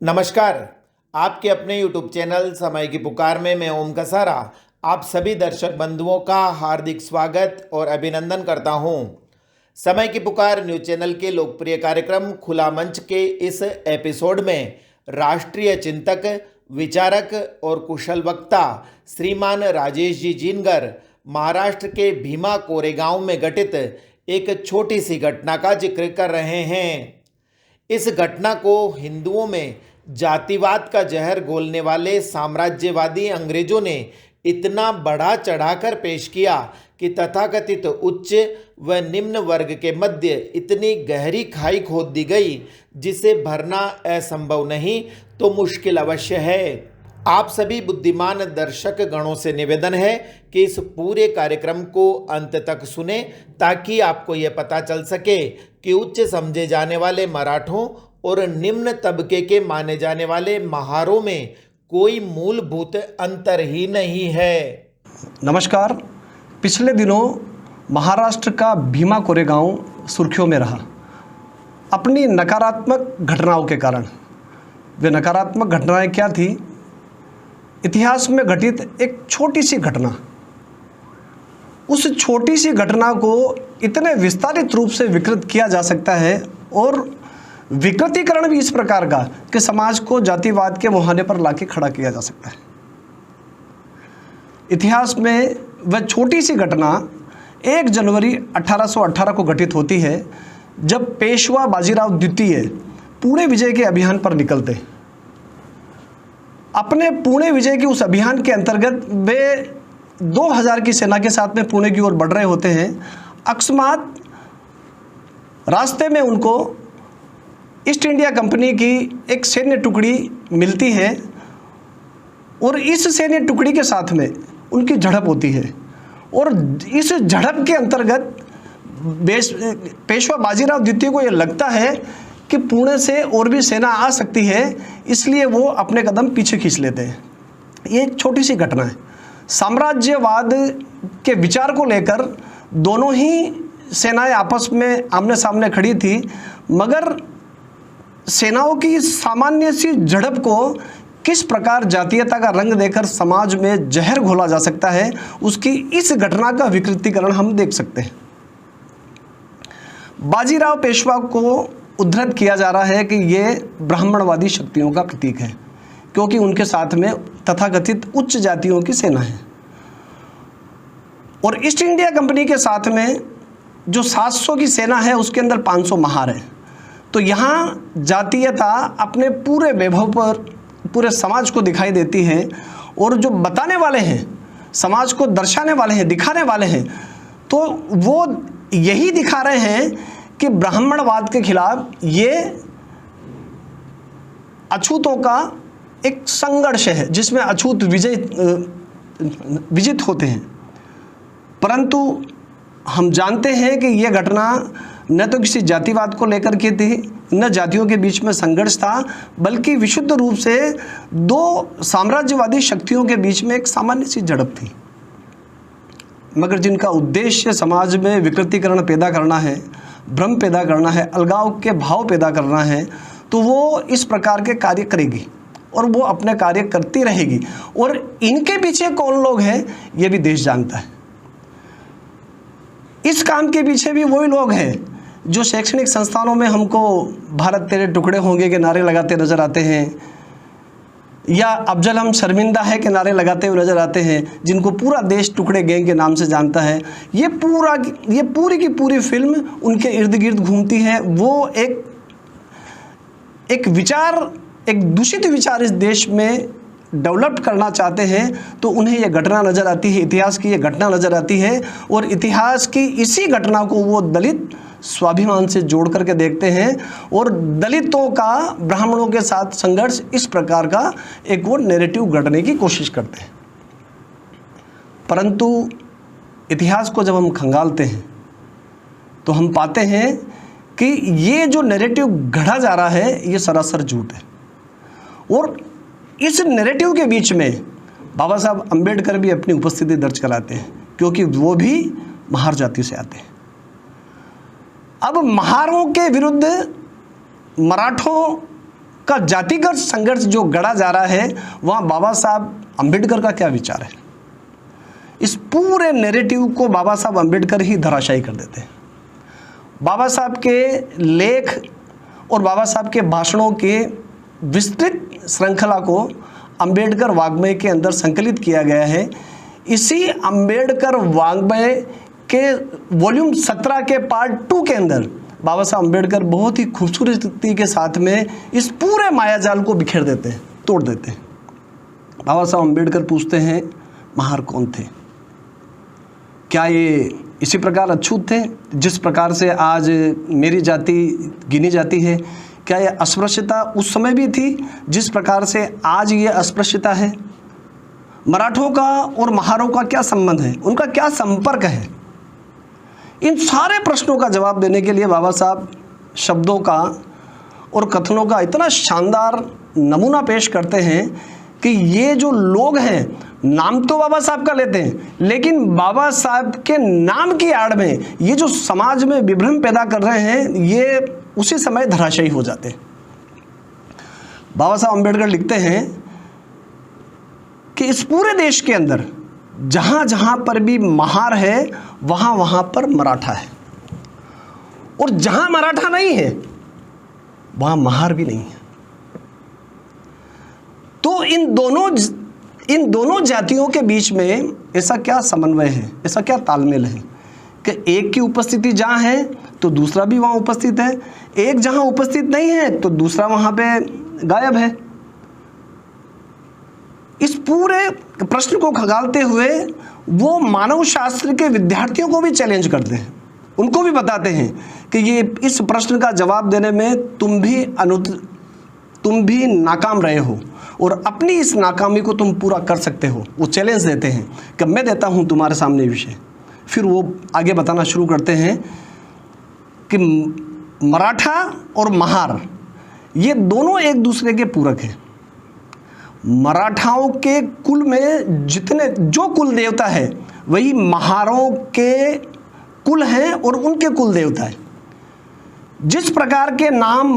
नमस्कार। आपके अपने YouTube चैनल समय की पुकार में मैं ओम कसारा आप सभी दर्शक बंधुओं का हार्दिक स्वागत और अभिनंदन करता हूं। समय की पुकार न्यूज चैनल के लोकप्रिय कार्यक्रम खुला मंच के इस एपिसोड में राष्ट्रीय चिंतक, विचारक और कुशल वक्ता श्रीमान राजेश जी जिनगर महाराष्ट्र के भीमा कोरेगांव में घटित एक छोटी सी घटना का जिक्र कर रहे हैं। इस घटना को हिंदुओं में जातिवाद का जहर घोलने वाले साम्राज्यवादी अंग्रेजों ने इतना बढ़ा चढ़ाकर पेश किया कि तथाकथित उच्च व निम्न वर्ग के मध्य इतनी गहरी खाई खोद दी गई जिसे भरना असंभव नहीं तो मुश्किल अवश्य है। आप सभी बुद्धिमान दर्शक गणों से निवेदन है कि इस पूरे कार्यक्रम को अंत तक सुने ताकि आपको यह पता चल सके कि उच्च समझे जाने वाले मराठों और निम्न तबके के माने जाने वाले महारों में कोई मूलभूत अंतर ही नहीं है। नमस्कार। पिछले दिनों महाराष्ट्र का भीमा कोरेगांव सुर्खियों में रहा अपनी नकारात्मक घटनाओं के कारण। वे नकारात्मक घटनाएं क्या थी? इतिहास में घटित एक छोटी सी घटना। उस छोटी सी घटना को इतने विस्तारित रूप से विकृत किया जा सकता है और विकृतीकरण भी इस प्रकार का कि समाज को जातिवाद के मुहाने पर लाके खड़ा किया जा सकता है। इतिहास में वह छोटी सी घटना 1 जनवरी 1818 को घटित होती है, जब पेशवा बाजीराव द्वितीय पुणे विजय के अभियान पर निकलते। अपने पुणे विजय के उस अभियान के अंतर्गत वे 2000 की सेना के साथ में पुणे की ओर बढ़ रहे होते हैं। अकस्मात रास्ते में उनको ईस्ट इंडिया कंपनी की एक सैन्य टुकड़ी मिलती है और इस सैन्य टुकड़ी के साथ में उनकी झड़प होती है और इस झड़प के अंतर्गत पेशवा बाजीराव द्वितीय को यह लगता है कि पुणे से और भी सेना आ सकती है, इसलिए वो अपने कदम पीछे खींच लेते हैं। ये एक छोटी सी घटना है। साम्राज्यवाद के विचार को लेकर दोनों ही सेनाएं आपस में आमने सामने खड़ी थी, मगर सेनाओं की सामान्य सी झड़प को किस प्रकार जातीयता का रंग देकर समाज में जहर घोला जा सकता है, उसकी इस घटना का विकृतीकरण हम देख सकते हैं। बाजीराव पेशवा को उद्धृत किया जा रहा है कि ये ब्राह्मणवादी शक्तियों का प्रतीक है, क्योंकि उनके साथ में तथाकथित उच्च जातियों की सेना है और ईस्ट इंडिया कंपनी के साथ में जो 700 की सेना है उसके अंदर 500 महार है। तो यहाँ जातीयता अपने पूरे वैभव पर पूरे समाज को दिखाई देती है और जो बताने वाले हैं, समाज को दर्शाने वाले हैं, दिखाने वाले हैं, तो वो यही दिखा रहे हैं कि ब्राह्मणवाद के खिलाफ ये अछूतों का एक संघर्ष है जिसमें अछूत विजित होते हैं। परंतु हम जानते हैं कि यह घटना न तो किसी जातिवाद को लेकर के थी, न जातियों के बीच में संघर्ष था, बल्कि विशुद्ध रूप से दो साम्राज्यवादी शक्तियों के बीच में एक सामान्य सी झड़प थी। मगर जिनका उद्देश्य समाज में विकृतीकरण पैदा करना है, भ्रम पैदा करना है, अलगाव के भाव पैदा करना है, तो वो इस प्रकार के कार्य करेगी और वो अपने कार्य करती रहेगी। और इनके पीछे कौन लोग हैं ये भी देश जानता है। इस काम के पीछे भी वही लोग हैं जो शैक्षणिक संस्थानों में हमको भारत तेरे टुकड़े होंगे के नारे लगाते नजर आते हैं, या अफजल हम शर्मिंदा है के नारे लगाते हुए नजर आते हैं, जिनको पूरा देश टुकड़े गैंग के नाम से जानता है। ये पूरी की पूरी फिल्म उनके इर्द गिर्द घूमती है। वो एक विचार, एक दूषित विचार इस देश में डेवलप करना चाहते हैं, तो उन्हें यह घटना नज़र आती है, इतिहास की यह घटना नज़र आती है और इतिहास की इसी घटना को वो दलित स्वाभिमान से जोड़ करके देखते हैं और दलितों का ब्राह्मणों के साथ संघर्ष इस प्रकार का एक वो नैरेटिव गढ़ने की कोशिश करते हैं। परंतु इतिहास को जब हम खंगालते हैं तो हम पाते हैं कि ये जो नैरेटिव गढ़ा जा रहा है ये सरासर झूठ है। और इस नैरेटिव के बीच में बाबा साहब अंबेडकर भी अपनी उपस्थिति दर्ज कराते हैं, क्योंकि वो भी महार जाति से आते हैं। अब महारों के विरुद्ध मराठों का जातिगत संघर्ष जो गढ़ा जा रहा है, वहाँ बाबा साहब अम्बेडकर का क्या विचार है? इस पूरे नैरेटिव को बाबा साहब अम्बेडकर ही धराशायी कर देते हैं। बाबा साहब के लेख और बाबा साहब के भाषणों के विस्तृत श्रृंखला को अम्बेडकर वाङ्मय के अंदर संकलित किया गया है। इसी अम्बेडकर वाङ्मय के वॉल्यूम 17 के पार्ट 2 के अंदर बाबा साहब अम्बेडकर बहुत ही खूबसूरती के साथ में इस पूरे मायाजाल को बिखेर देते हैं, तोड़ देते हैं। बाबा साहब अम्बेडकर पूछते हैं, महार कौन थे? क्या ये इसी प्रकार अछूत थे जिस प्रकार से आज मेरी जाति गिनी जाती है? क्या ये अस्पृश्यता उस समय भी थी जिस प्रकार से आज ये अस्पृश्यता है? मराठों का और महारों का क्या संबंध है? उनका क्या संपर्क है? इन सारे प्रश्नों का जवाब देने के लिए बाबा साहब शब्दों का और कथनों का इतना शानदार नमूना पेश करते हैं कि ये जो लोग हैं, नाम तो बाबा साहब का लेते हैं, लेकिन बाबा साहब के नाम की आड़ में ये जो समाज में विभ्रम पैदा कर रहे हैं, ये उसी समय धराशायी हो जाते हैं। बाबा साहब अम्बेडकर लिखते हैं कि इस पूरे देश के अंदर जहाँ जहाँ पर भी महार है, वहाँ वहाँ पर मराठा है, और जहाँ मराठा नहीं है वहाँ महार भी नहीं है। तो इन दोनों जातियों के बीच में ऐसा क्या समन्वय है, ऐसा क्या तालमेल है कि एक की उपस्थिति जहाँ है तो दूसरा भी वहाँ उपस्थित है, एक जहाँ उपस्थित नहीं है तो दूसरा वहाँ पे गायब है। इस पूरे प्रश्न को खंगालते हुए वो मानव शास्त्र के विद्यार्थियों को भी चैलेंज करते हैं, उनको भी बताते हैं कि ये इस प्रश्न का जवाब देने में तुम भी नाकाम रहे हो और अपनी इस नाकामी को तुम पूरा कर सकते हो। वो चैलेंज देते हैं कि मैं देता हूँ तुम्हारे सामने विषय। फिर वो आगे बताना शुरू करते हैं कि मराठा और महार ये दोनों एक दूसरे के पूरक हैं। मराठाओं के कुल में जो कुल देवता है वही महारों के कुल हैं और उनके कुल देवता है। जिस प्रकार के नाम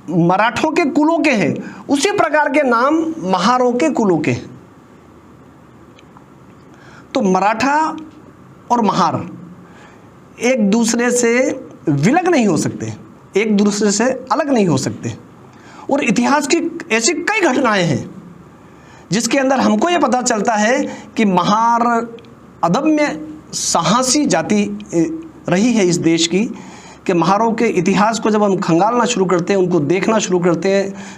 मराठों के कुलों के हैं, उसी प्रकार के नाम महारों के कुलों के हैं। तो मराठा और महार एक दूसरे से विलग नहीं हो सकते, एक दूसरे से अलग नहीं हो सकते। और इतिहास की ऐसी कई घटनाएं हैं जिसके अंदर हमको ये पता चलता है कि महार अदम्य साहसी जाति रही है इस देश की, कि महारों के इतिहास को जब हम खंगालना शुरू करते हैं, उनको देखना शुरू करते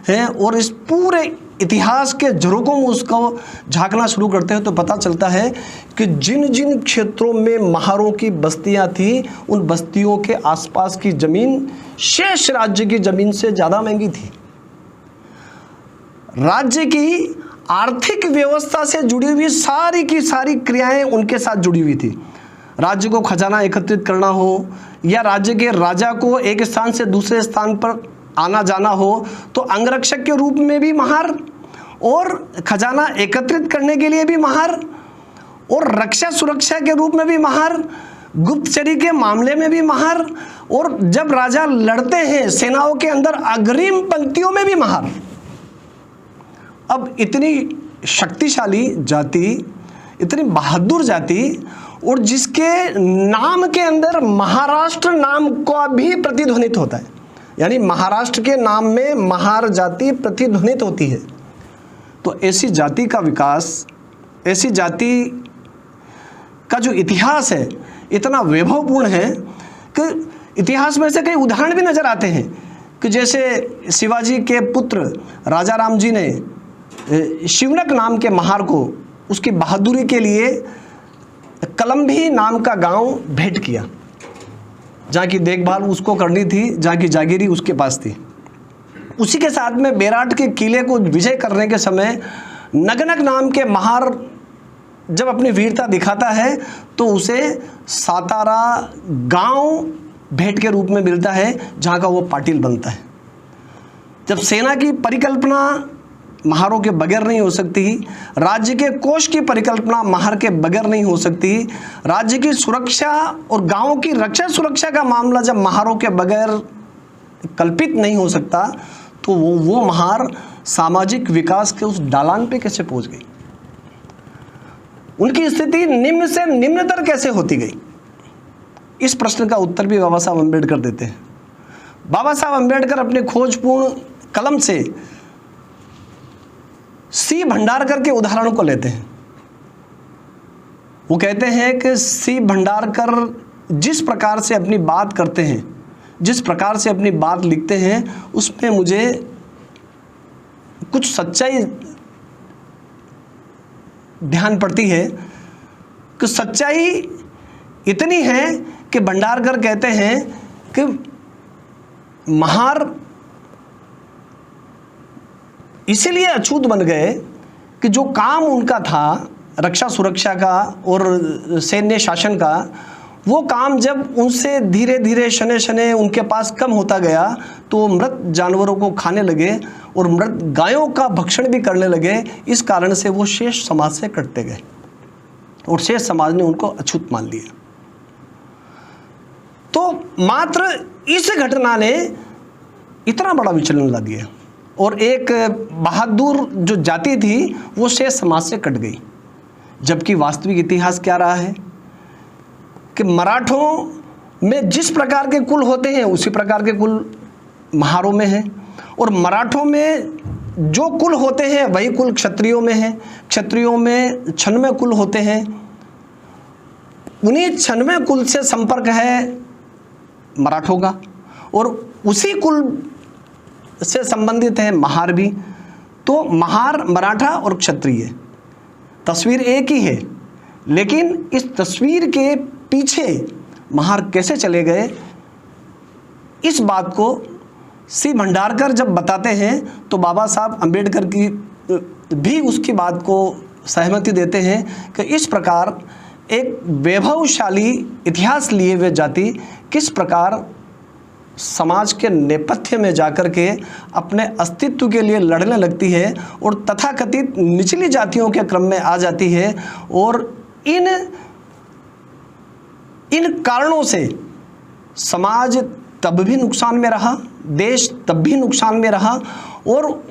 हैं और इस पूरे इतिहास के झरोकों में उसको झांकना शुरू करते हैं, तो पता चलता है कि जिन जिन क्षेत्रों में महारों की बस्तियां थी, उन बस्तियों के आसपास की ज़मीन शेष राज्य की ज़मीन से ज़्यादा महंगी थी। राज्य की आर्थिक व्यवस्था से जुड़ी हुई सारी की सारी क्रियाएं उनके साथ जुड़ी हुई थी। राज्य को खजाना एकत्रित करना हो या राज्य के राजा को एक स्थान से दूसरे स्थान पर आना जाना हो, तो अंगरक्षक के रूप में भी महार, और खजाना एकत्रित करने के लिए भी महार, और रक्षा सुरक्षा के रूप में भी महार, गुप्तचरी के मामले में भी महार, और जब राजा लड़ते हैं सेनाओं के अंदर अग्रिम पंक्तियों में भी महार। अब इतनी शक्तिशाली जाति, इतनी बहादुर जाति, और जिसके नाम के अंदर महाराष्ट्र नाम का भी प्रतिध्वनित होता है, यानी महाराष्ट्र के नाम में महार जाति प्रतिध्वनित होती है। तो ऐसी जाति का विकास, ऐसी जाति का जो इतिहास है इतना वैभवपूर्ण है कि इतिहास में से कई उदाहरण भी नजर आते हैं कि जैसे शिवाजी के पुत्र राजा राम जी ने शिवनक नाम के महार को उसकी बहादुरी के लिए कलम्भी नाम का गांव भेंट किया, जहाँ की देखभाल उसको करनी थी, जहाँ की जागीरी उसके पास थी। उसी के साथ में बेराट के किले को विजय करने के समय नगनक नाम के महार जब अपनी वीरता दिखाता है तो उसे सातारा गांव भेंट के रूप में मिलता है, जहाँ का वो पाटिल बनता है। जब सेना की परिकल्पना महारों के बगैर नहीं हो सकती, राज्य के कोष की परिकल्पना महार के बगैर नहीं हो सकती, राज्य की सुरक्षा और गांव की रक्षा सुरक्षा का मामला जब महारों के बगैर कल्पित नहीं हो सकता, तो वो महार सामाजिक विकास के उस डालान पे कैसे पहुंच गई? उनकी स्थिति निम्न से निम्नतर कैसे होती गई? इस प्रश्न का उत्तर भी बाबा साहब अम्बेडकर देते हैं। बाबा साहब अम्बेडकर अपने खोजपूर्ण कलम से सी भंडारकर के उदाहरण को लेते हैं। वो कहते हैं कि सी भंडारकर जिस प्रकार से अपनी बात करते हैं, जिस प्रकार से अपनी बात लिखते हैं, उसमें मुझे कुछ सच्चाई ध्यान पड़ती है कि सच्चाई इतनी है कि भंडारकर कहते हैं कि महार इसीलिए अछूत बन गए कि जो काम उनका था रक्षा सुरक्षा का और सैन्य शासन का, वो काम जब उनसे धीरे धीरे शने शने उनके पास कम होता गया तो मृत जानवरों को खाने लगे और मृत गायों का भक्षण भी करने लगे। इस कारण से वो शेष समाज से कटते गए और शेष समाज ने उनको अछूत मान लिया। तो मात्र इस घटना ने इतना बड़ा विचलन ला दिया और एक बहादुर जो जाति थी वो शेष समाज से कट गई। जबकि वास्तविक इतिहास क्या रहा है कि मराठों में जिस प्रकार के कुल होते हैं उसी प्रकार के कुल महारों में हैं, और मराठों में जो कुल होते हैं वही कुल क्षत्रियों में है। क्षत्रियों में 96 कुल होते हैं, उन्हीं 96 कुल से संपर्क है मराठों का, और उसी कुल से संबंधित है महार भी। तो महार, मराठा और क्षत्रिय तस्वीर एक ही है, लेकिन इस तस्वीर के पीछे महार कैसे चले गए, इस बात को सी भंडारकर जब बताते हैं तो बाबा साहब अम्बेडकर की भी उसकी बात को सहमति देते हैं कि इस प्रकार एक वैभवशाली इतिहास लिए हुए जाति किस प्रकार समाज के नेपथ्य में जाकर के अपने अस्तित्व के लिए लड़ने लगती है और तथाकथित निचली जातियों के क्रम में आ जाती है, और इन कारणों से समाज तब भी नुकसान में रहा, देश तब भी नुकसान में रहा, और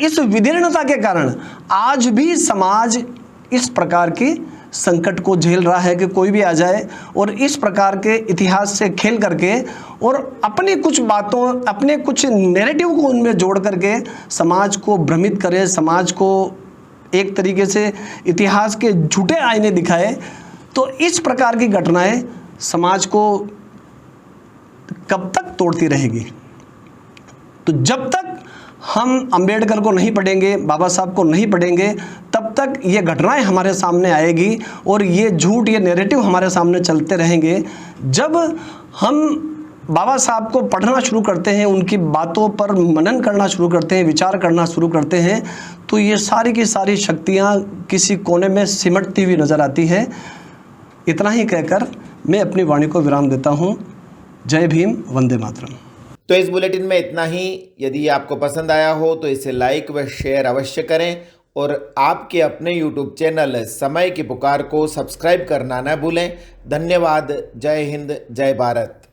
इस विदीर्णता के कारण आज भी समाज इस प्रकार की संकट को झेल रहा है कि कोई भी आ जाए और इस प्रकार के इतिहास से खेल करके और अपनी कुछ बातों, अपने कुछ नैरेटिव को उनमें जोड़ करके समाज को भ्रमित करे, समाज को एक तरीके से इतिहास के झूठे आईने दिखाए। तो इस प्रकार की घटनाएं समाज को कब तक तोड़ती रहेगी? तो जब तक हम अंबेडकर को नहीं पढ़ेंगे, बाबा साहब को नहीं पढ़ेंगे, तब तक ये घटनाएं हमारे सामने आएगी और ये झूठ, ये नैरेटिव हमारे सामने चलते रहेंगे। जब हम बाबा साहब को पढ़ना शुरू करते हैं, उनकी बातों पर मनन करना शुरू करते हैं, विचार करना शुरू करते हैं, तो ये सारी की सारी शक्तियाँ किसी कोने में सिमटती हुई नज़र आती है। इतना ही कहकर मैं अपनी वाणी को विराम देता हूँ। जय भीम, वंदे मातरम। तो इस बुलेटिन में इतना ही। यदि आपको पसंद आया हो तो इसे लाइक व शेयर अवश्य करें और आपके अपने YouTube चैनल समय की पुकार को सब्सक्राइब करना न भूलें। धन्यवाद। जय हिंद, जय भारत।